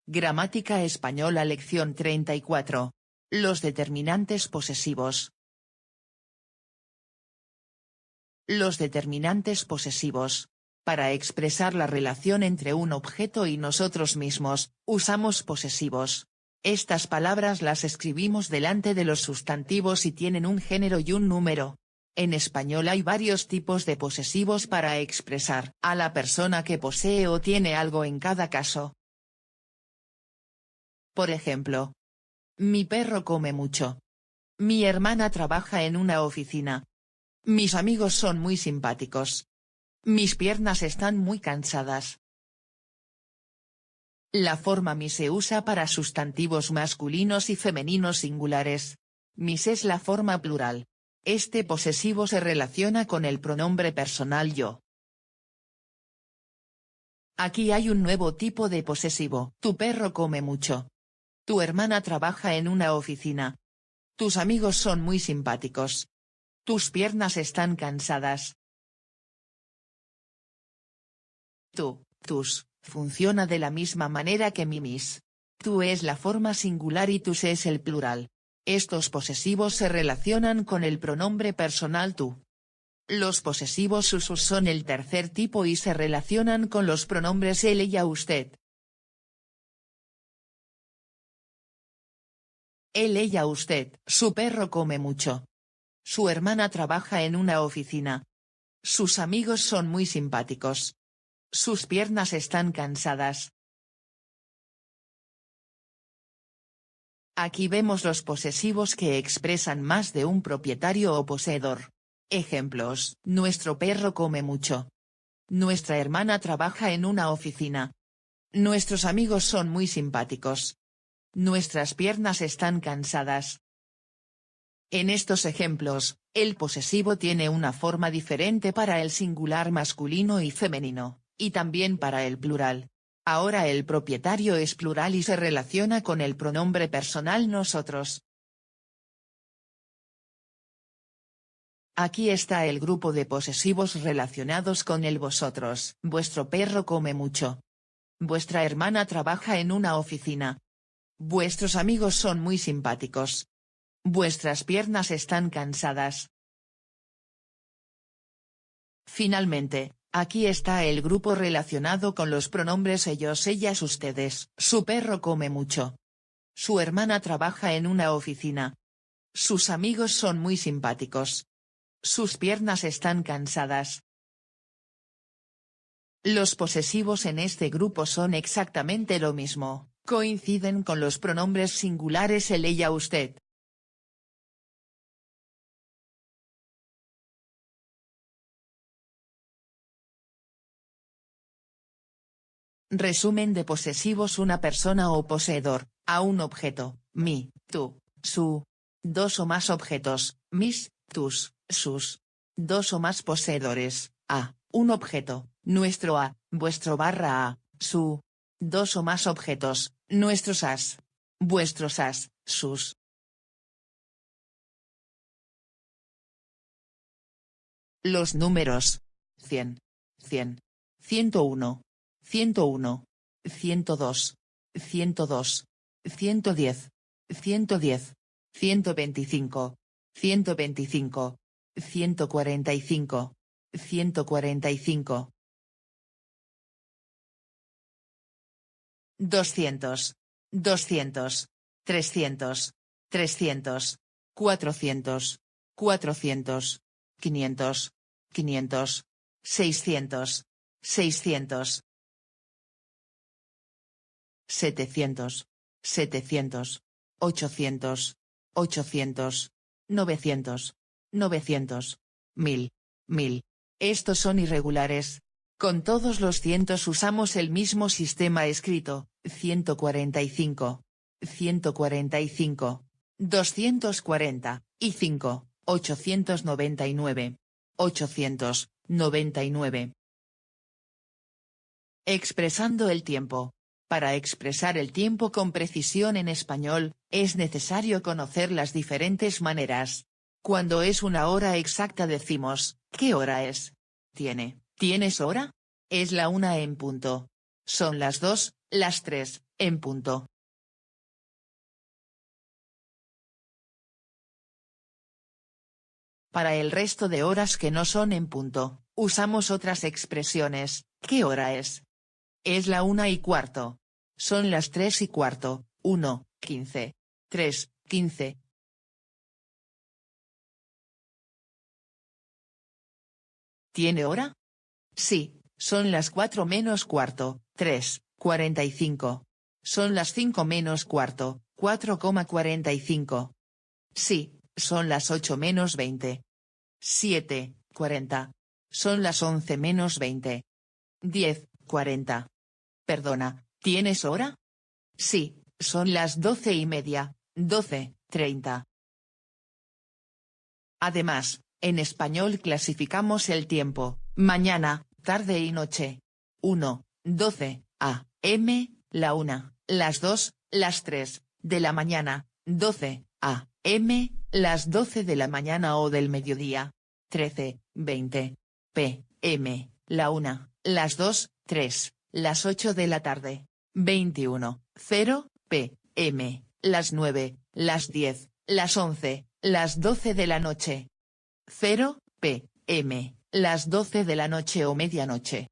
Gramática española lección 34. Los determinantes posesivos. Los determinantes posesivos. Para expresar la relación entre un objeto y nosotros mismos, usamos posesivos. Estas palabras las escribimos delante de los sustantivos y tienen un género y un número. En español hay varios tipos de posesivos para expresar a la persona que posee o tiene algo en cada caso. Por ejemplo, mi perro come mucho. Mi hermana trabaja en una oficina. Mis amigos son muy simpáticos. Mis piernas están muy cansadas. La forma mi se usa para sustantivos masculinos y femeninos singulares. Mis es la forma plural. Este posesivo se relaciona con el pronombre personal yo. Aquí hay un nuevo tipo de posesivo. Tu perro come mucho. Tu hermana trabaja en una oficina. Tus amigos son muy simpáticos. Tus piernas están cansadas. Tú, tus, funciona de la misma manera que mi mis. Tú es la forma singular y tus es el plural. Estos posesivos se relacionan con el pronombre personal tú. Los posesivos usos son el tercer tipo y se relacionan con los pronombres él, ella, usted. Él, ella, usted. Su perro come mucho. Su hermana trabaja en una oficina. Sus amigos son muy simpáticos. Sus piernas están cansadas. Aquí vemos los posesivos que expresan más de un propietario o poseedor. Ejemplos: nuestro perro come mucho. Nuestra hermana trabaja en una oficina. Nuestros amigos son muy simpáticos. Nuestras piernas están cansadas. En estos ejemplos, el posesivo tiene una forma diferente para el singular masculino y femenino, y también para el plural. Ahora el propietario es plural y se relaciona con el pronombre personal nosotros. Aquí está el grupo de posesivos relacionados con el vosotros. Vuestro perro come mucho. Vuestra hermana trabaja en una oficina. Vuestros amigos son muy simpáticos. Vuestras piernas están cansadas. Finalmente, aquí está el grupo relacionado con los pronombres ellos, ellas, ustedes. Su perro come mucho. Su hermana trabaja en una oficina. Sus amigos son muy simpáticos. Sus piernas están cansadas. Los posesivos en este grupo son exactamente lo mismo, coinciden con los pronombres singulares él, ella, usted. Resumen de posesivos: una persona o poseedor, a un objeto, mi, tú, su. Dos o más objetos, mis, tus, sus. Dos o más poseedores, a, un objeto, nuestro a, vuestro barra a, su. Dos o más objetos, nuestros as. Vuestros as, sus. Los números: 100, 100, 101, 101, 102, 102, 110, 110, 125, 125, 145, 145. 200, 200, 300, 300, 400, 400, 500, 500, 600, 600, 700, 700, 800, 800, 900, 900, 1000, 1000. Estos son irregulares. Con todos los cientos usamos el mismo sistema escrito: 145, 145, 240, y 5, 899, 899. Expresando el tiempo. Para expresar el tiempo con precisión en español, es necesario conocer las diferentes maneras. Cuando es una hora exacta decimos: ¿qué hora es? ¿Tienes hora? Es la 1 en punto. Son las 2, las 3, En punto. Para el resto de horas que no son en punto, usamos otras expresiones. ¿Qué hora es? Es la 1:15. Son las 3:15, 1:15, 3:15. ¿Tiene hora? Sí, son las 4:15, 3:45. Son las 5:15, 4:45. Sí, son las 8:20. 7:40. Son las 11:20. 10:40. Perdona, ¿tienes hora? Sí, son las 12:30, 12:30. Además, en español clasificamos el tiempo: mañana, tarde y noche. 1, 12, a.m., la 1, las 2, las 3, de la mañana, 12, a.m., las 12 de la mañana o del mediodía. 13, 20, p.m., la 1, las 2, 3, las 8 de la tarde. 21, 0, p.m., las 9, las 10, las 11, las 12 de la noche. 0, p.m., las 12 de la noche o medianoche.